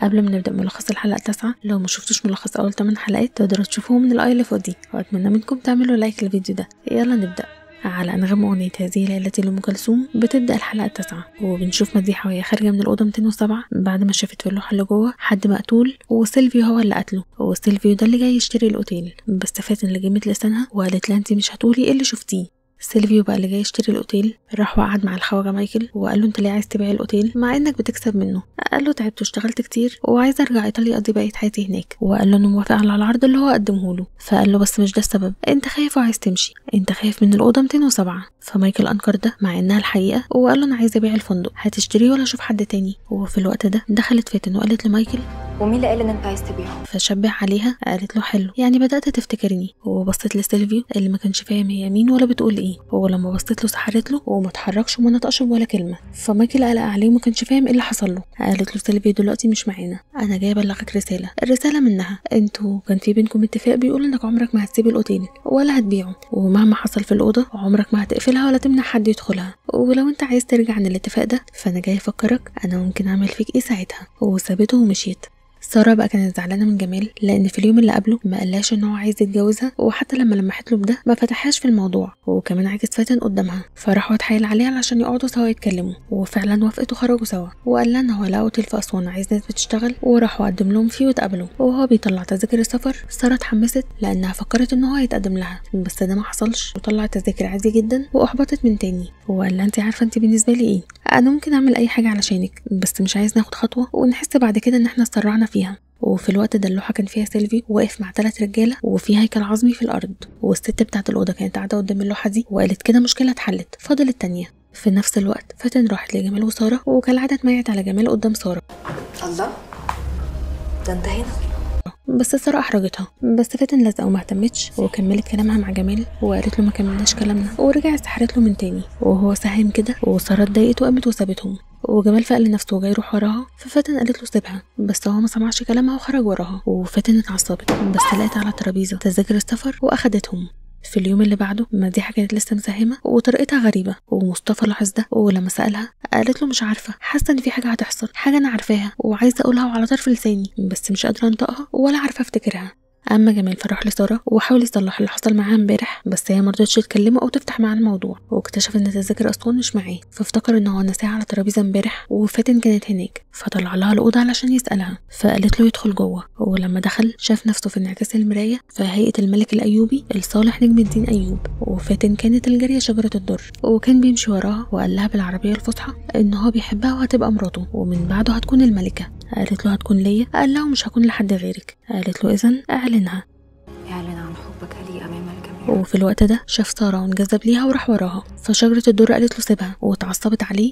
قبل ما نبدأ ملخص الحلقة 9، لو ما شفتوش ملخص أول 8 حلقات تقدروا تشوفوه من الآي اللي فوق دي، وأتمنى منكم تعملوا لايك للفيديو ده. يلا نبدأ. على أنغام أغنية هذه ليلتي لأم كلثوم بتبدأ الحلقة 9، وبنشوف مديحة وهي خارجة من الأوضة 207 بعد ما شافت في اللوحة اللي جوه حد مقتول وسيلفيو هو اللي قتله، وسيلفيو ده اللي جاي يشتري الأوتيل. بس فاتن اللي جمت لسانها وقالت لها انتي مش هتقولي ايه اللي شفتيه. سيلفيو بقى اللي جاي يشتري الاوتيل راح وقعد مع الخواجه مايكل وقال له انت ليه عايز تبيع الاوتيل مع انك بتكسب منه؟ قال له تعبت واشتغلت كتير وعايز ارجع ايطاليا اقضي بقيه حياتي هناك، وقال له انه موافق على العرض اللي هو قدمه له. فقال له بس مش ده السبب، انت خايف وعايز تمشي، انت خايف من الاوضه 207. فمايكل انكر ده مع انها الحقيقه وقال له انا عايز ابيع الفندق، هتشتريه ولا اشوف حد تاني؟ وفي الوقت ده دخلت فاتن وقالت لمايكل ومين اللي قال ان انت عايز تبيعه؟ فشبه عليها قالت له حلو، يعني بدأت تفتكرني. وبصت لسيلفيو اللي ما كانش فاهم هي مين ولا بتقول ايه، ولما بصت له سحرت له وما اتحركش وما نطقش ولا كلمه. فمايكل قلق عليه وما كانش فاهم ايه اللي حصل له. قالت له سيلفيو دلوقتي مش معانا، انا جايه ابلغك رساله، الرساله منها انتوا كان في بينكم اتفاق بيقول انك عمرك ما هتسيب الاوتيل ولا هتبيعه، ومهما حصل في الاوضه عمرك ما هتقفلها ولا تمنع حد يدخلها، ولو انت عايز ترجع عن الاتفاق ده فانا جاي افكرك انا ممكن اعمل فيك ايه ساعتها. وسابته ومشيت. سارة بقى كانت زعلانة من جمال لأن في اليوم اللي قبله ما قالهاش إن هو عايز يتجوزها، وحتى لما لمحت له بده ما فتحهاش في الموضوع، وكمان عكس فاتن قدامها. فراحوا اتحايل عليها علشان يقعدوا سوا يتكلموا، وفعلا وافقت وخرجوا سوا. وقال لها إن هو لقى اوتيل في أسوان عايز ناس بتشتغل، وراحوا قدم لهم فيه واتقابلوا. وهو بيطلع تذاكر السفر سارة اتحمست لأنها فكرت إن هو هيتقدم لها، بس ده ما حصلش، وطلع تذاكر عادي جدا وأحبطت من تاني. وقال لها انت عارفة انت بالنسبة لي ايه، انا ممكن اعمل اي حاجة علشانك، بس مش عايز ناخد خطوة ونحس بعد كده ان احنا اتسرعنا فيها. وفي الوقت ده اللوحة كان فيها سيلفي واقف مع 3 رجالة وفي هيكل عظمي في الأرض، والست بتاعت الأوضة كانت قاعدة قدام اللوحة دي وقالت كده مشكلة اتحلت، فاضل التانية. في نفس الوقت فاتن راحت لجمال وسارة وكالعادة اتميت على جمال قدام سارة. الله، ده انت هنا؟ بس سارة احرجتها، بس فاتن لازقه وما اهتمتش وكملت كلامها مع جمال وقالت له ما كملناش كلامنا، ورجعت سحرت له من تاني. وهو ساهم كده وسارة اتضايقت وقامت وسابتهم، وجمال فقل لنفسه وجاي يروح وراها. ففاتن قالت له سيبها، بس هو ما سمعش كلامها وخرج وراها. وفاتن اتعصبت بس لقيت على الترابيزه تذاكر السفر واخدتهم. في اليوم اللي بعده مديحة كانت لسه مساهمة وطريقتها غريبة، ومصطفى لاحظ ده، ولما سألها قالت له مش عارفة، حاسة ان في حاجة هتحصل، حاجة انا عارفاها وعايزة اقولها وعلى طرف لساني بس مش قادرة انطقها ولا عارفة افتكرها. اما جمال فراح لسارة وحاول يصلح اللي حصل معاها امبارح، بس هي مرضتش تكلمه او تفتح معاه الموضوع، واكتشف ان تذاكر اسوان مش معاه، فافتكر ان هو نساها على ترابيزه امبارح وفاتن كانت هناك، فطلع لها الاوضه علشان يسالها. فقالت له يدخل جوه، ولما دخل شاف نفسه في انعكاس المرايه في هيئه الملك الايوبي الصالح نجم الدين ايوب، وفاتن كانت الجاريه شجره الدر، وكان بيمشي وراها وقال لها بالعربيه الفصحى ان هو بيحبها وهتبقى مراته ومن بعده هتكون الملكه. قالت له هتكون ليا؟ قال لها مش هكون لحد غيرك. قالت له اذن اعلنها، اعلن عن حبك لي امام الجميع. وفي الوقت ده شاف سارة وانجذب ليها وراح وراها. فشجرة الدر قالت له سيبها واتعصبت عليه،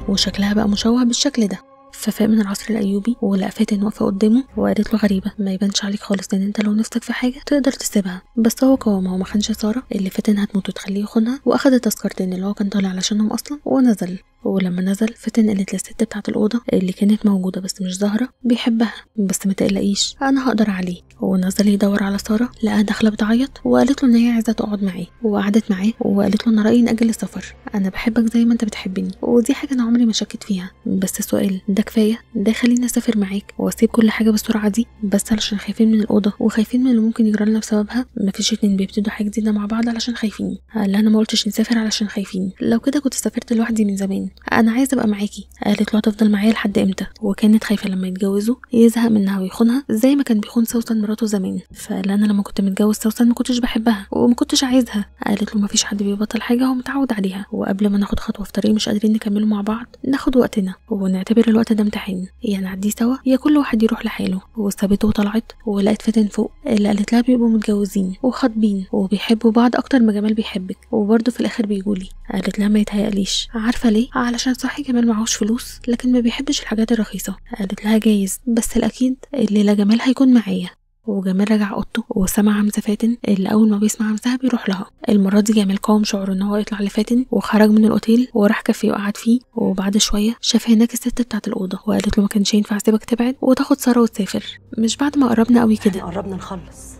وشكلها بقى مشوه بالشكل ده. ففاق من العصر الايوبي ولقى فاتن واقفه قدامه وقالت له غريبه، ما يبانش عليك خالص ان انت لو نفسك في حاجه تقدر تسيبها. بس هو قاومها وما خانش ساره اللي فاتن هتموت وتخليه يخونها، واخد تذكرتين اللي هو كان طالع علشانهم اصلا ونزل. ولما نزل فاتن قالت للست بتاعه الاوضه اللي كانت موجوده بس مش ظاهره بيحبها، بس ما تقلقيش انا هقدر عليه. ونزل يدور على ساره لقاها داخله بتعيط وقالت له ان هي عايزه تقعد معاه، وقعدت معاه وقالت له انا رايي ناجل السفر، انا بحبك زي ما انت بتحبني ودي حاجه انا عمري ما شكيت فيها، بس السؤال ده كفايه؟ ده خليني اسافر معاك واسيب كل حاجه بالسرعه دي بس علشان خايفين من الاوضه وخايفين من اللي ممكن يجرى لنا بسببها؟ مفيش اتنين بيبتدوا حاجه جديده مع بعض علشان خايفين. قال انا ما قلتش نسافر علشان خايفين، لو كده كنت سافرت لوحدي من زمان، انا عايزه ابقى معاكي. قالت له هتفضل معايا لحد امتى؟ وكانت خايفه لما يتجوزوا يزهق منها ويخونها زي ما كان بيخون سوسن مراته زمان. فقال انا لما كنت متجوز سوسن ما كنتش بحبها وما كنتش عايزها. قالت له مفيش حد بيبطل حاجه هو متعود عليها، وقبل ما ناخد خطوه في طريق مش قادرين نكمله مع بعض ناخد وقتنا ونعتبر الوقت ده امتحان، يا نعديه سوا يا كل واحد يروح لحاله. وسابته وطلعت ولقيت فاتن فوق اللي قالت لها بيبقوا متجوزين وخاطبين وبيحبوا بعض اكتر ما جمال بيحبك وبرده في الاخر بيجولي. قالت لها ما يتهيأليش، عارفه ليه؟ علشان صحي جمال معهوش فلوس لكن ما بيحبش الحاجات الرخيصه. قالت لها جايز، بس الاكيد الليله جمال هيكون معايا. وجمال رجع اوضته وسمع همسه فاتن اللي اول ما بيسمع همسها بيروح لها. المره دي جمال قاوم شعره ان هو يطلع لفاتن وخرج من الاوتيل وراح كافيه وقعد فيه، وبعد شويه شاف هناك الست بتاعه الاوضه وقالت له ما كانش ينفع اسيبك تبعد وتاخد ساره وتسافر، مش بعد ما قربنا قوي كده. قربنا نخلص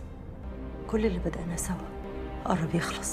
كل اللي بدأنا سوا، قرب يخلص.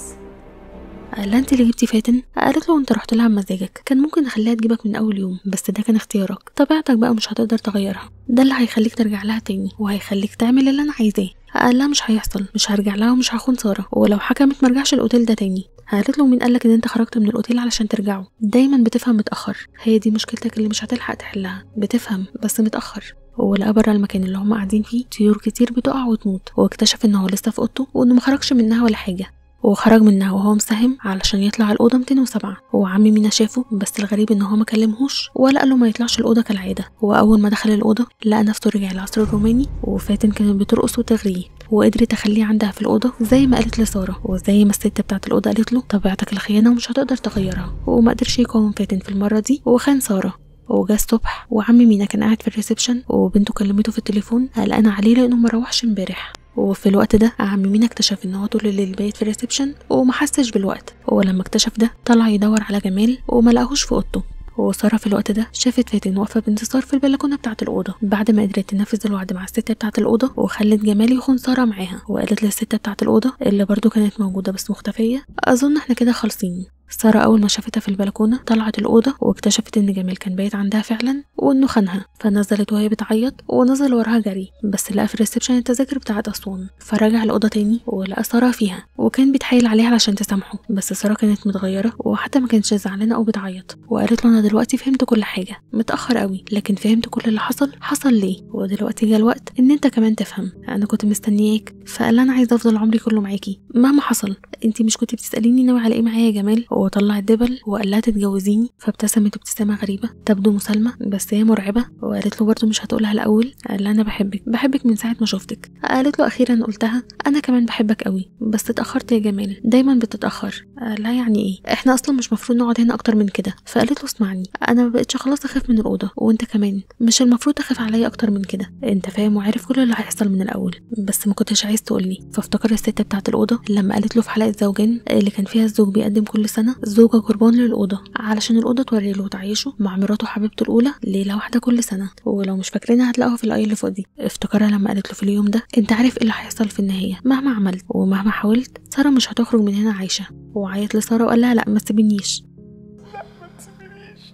قال لها انت اللي جبتي فاتن؟ قالت له انت رحت لها بمزاجك، كان ممكن اخليها تجيبك من اول يوم بس ده كان اختيارك، طبيعتك بقى مش هتقدر تغيرها، ده اللي هيخليك ترجع لها تاني وهيخليك تعمل اللي انا عايزاه. قال لها مش هيحصل، مش هرجع لها ومش هخون ساره، ولو حكمت مرجعش الاوتيل ده تاني. قالت له مين قالك ان انت خرجت من الاوتيل علشان ترجعوا؟ دايما بتفهم متاخر، هي دي مشكلتك اللي مش هتلحق تحلها، بتفهم بس متاخر. ولقى بره المكان اللي هم قاعدين فيه طيور كتير بتقع وتموت، واكتشف ان هو لسه في اوضته وانه مخرجش منها ولا حاجه، وخرج منها وهو مساهم علشان يطلع الأوضة 207. وعم مينا شافه، بس الغريب ان هو ما كلمهوش ولا قال له ما يطلعش الأوضة كالعادة. وأول ما دخل الأوضة لقى نفسه رجع العصر الروماني، وفاتن كانت بترقص وتغريه، وقدرت تخليه عندها في الأوضة زي ما قالت لسارة، وزي ما الست بتاعت الأوضة قالت له طبيعتك الخيانة ومش هتقدر تغيرها. وما قدرش يقاوم فاتن في المرة دي وخان سارة. وجا الصبح وعم مينا كان قاعد في الريسبشن، وبنته كلمته في التليفون قلقانة عليه لأنه مروحش امبارح. وفي الوقت ده عم مينا اكتشف ان هو طول الليل بايت في الريسبشن وما حسش بالوقت. ولما اكتشف ده طلع يدور على جمال وما لقاهوش في اوضته. وساره في الوقت ده شافت فاتن واقفه بانتصار في البلكونه بتاعه الاوضه بعد ما قدرت تنفذ الوعد مع الست بتاعه الاوضه، وخلت جمال يخون ساره معاها. وقالت للست بتاعه الاوضه اللي برضو كانت موجوده بس مختفيه اظن احنا كده خالصين. ساره اول ما شافتها في البلكونه طلعت الاوضه واكتشفت ان جمال كان بايت عندها فعلا وانه خانها، فنزلت وهي بتعيط ونزل وراها جري، بس لقى في الريسبشن التذاكر بتاعه اسوان. فرجع الاوضه تاني ولقى ساره فيها، وكان بيتحايل عليها علشان تسامحه، بس ساره كانت متغيره وحتى ما كانتش زعلانه او بتعيط. وقالت له انا دلوقتي فهمت كل حاجه، متاخر قوي لكن فهمت كل اللي حصل ليه، ودلوقتي جه الوقت ان انت كمان تفهم. انا كنت مستنياك، فقال انا عايزه افضل عمري كله معاكي مهما حصل. انت مش كنت بتساليني ناوي على ايه معايا يا جمال؟ وطلع الدبل وقال لها تتجوزيني. فابتسمت ابتسامه غريبه تبدو مسالمه بس هي مرعبه، وقالت له برضه مش هتقولها الاول؟ قال لها انا بحبك من ساعه ما شفتك. قالت له اخيرا قلتها، انا كمان بحبك قوي بس اتاخرت يا جمال، دايما بتتاخر. قال لها يعني ايه؟ احنا اصلا مش مفروض نقعد هنا اكتر من كده. فقالت له اسمعني، انا ما بقتش خلاص اخاف من الاوضه، وانت كمان مش المفروض تخاف عليا اكتر من كده، انت فاهم وعارف كل اللي هيحصل من الاول بس ما كنتش عايز تقولي. فافتكر الست بتاعه الاوضه لما قالت له في حلقه زوجين اللي كان فيها الزوج بيقدم كل سنه زوجه قربان للاوضه علشان الاوضه توري له وتعيشه مع مراته حبيبته الاولى ليله واحده كل سنه، ولو مش فاكرينها هتلاقوها في الاي اللي فوق دي. افتكرها لما قالت له في اليوم ده انت عارف ايه اللي هيحصل في النهايه، مهما عملت ومهما حاولت ساره مش هتخرج من هنا عايشه. وعيط لساره وقال لها لا ما تسيبنيش،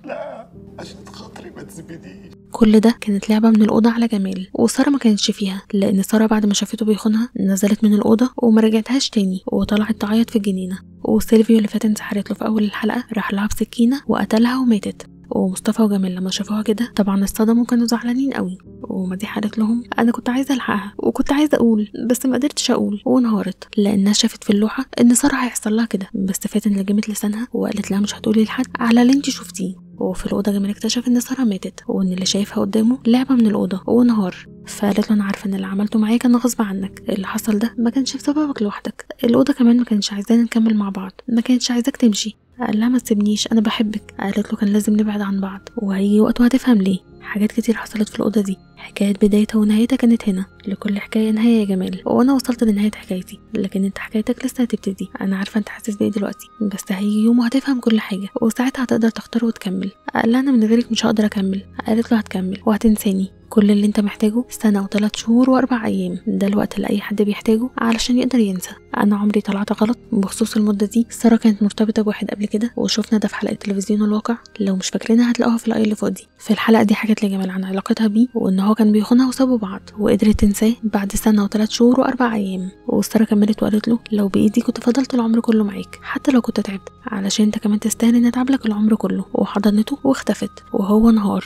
لا عشان خاطري ما تسيبنيش. كل ده كانت لعبه من الاوضه على جمال، وساره ما كانتش فيها لان ساره بعد ما شافته بيخونها نزلت من الاوضه وما رجعتهاش تاني وطلعت تعيط في الجنينه. وسيلفيو اللي فاتن سحرت له في اول الحلقه راح لها بسكينه وقتلها وماتت. ومصطفى وجمال لما شافوها كده طبعا اصطدموا وكانوا زعلانين قوي. ومديحه قالت لهم انا كنت عايزه الحقها وكنت عايزه اقول بس ما قدرتش اقول، وانهارت لانها شافت في اللوحه ان ساره هيحصل لها كده. بس فاتن لجمت لسانها وقالت لها مش هتقولي لحد على اللي انت شفتيه. وفي الاوضه جمال اكتشف ان ساره ماتت وان اللي شايفها قدامه لعبه من الاوضه وانهار. فقالت له انا عارفه ان اللي عملته معايا كان غصب عنك، اللي حصل ده ما كانش بسببك لوحدك، الاوضه كمان ما كانتش عايزانا نكمل مع بعض، ما كانتش عايزاك تمشي. قال لها ما تسيبنيش انا بحبك. قالت له كان لازم نبعد عن بعض وهيجي وقت وهتفهم ليه. حاجات كتير حصلت في الأوضة دي، حكاية بدايتها ونهايتها كانت هنا. لكل حكاية نهاية يا جمال، وأنا وصلت لنهاية حكايتي لكن انت حكايتك لسه هتبتدي. أنا عارفة انت حاسس بإيه دلوقتي بس هيجي يوم وهتفهم كل حاجة وساعتها هتقدر تختار وتكمل. قال لها أنا من غيرك مش هقدر أكمل. قالت له هتكمل وهتنساني، كل اللي انت محتاجه 1 و3 شهور و4 أيام، ده الوقت اللي أي حد بيحتاجه علشان يقدر ينسى. أنا عمري طلعت غلط بخصوص المدة دي. سارة كانت مرتبطة بواحد قبل كده وشوفنا ده في حلقة تلفزيون الواقع، لو مش فاكرينها هتلاقوها في الأي اللي فوق دي. في الحلقة دي حكت لجمال عن علاقتها بيه وإن هو كان بيخونها وسابوا بعض وقدرت تنساه بعد 1 و3 شهور و4 أيام. وسارة كملت وقالت له لو بإيدي كنت فضلت العمر كله معاك حتى لو كنت تعبت علشان انت كمان تستاهل ان اتعب لك العمر كله. وحضنته واختفت وهو انهار.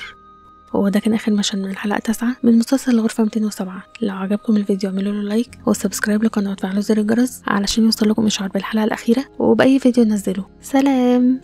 وده كان اخر مشهد من الحلقه 9 من مسلسل الغرفه 207. لو عجبكم الفيديو اعملوا له لايك وسبسكرايب للقناه وتفعلوا زر الجرس علشان يوصلكم اشعار بالحلقه الاخيره وباي فيديو ننزله. سلام.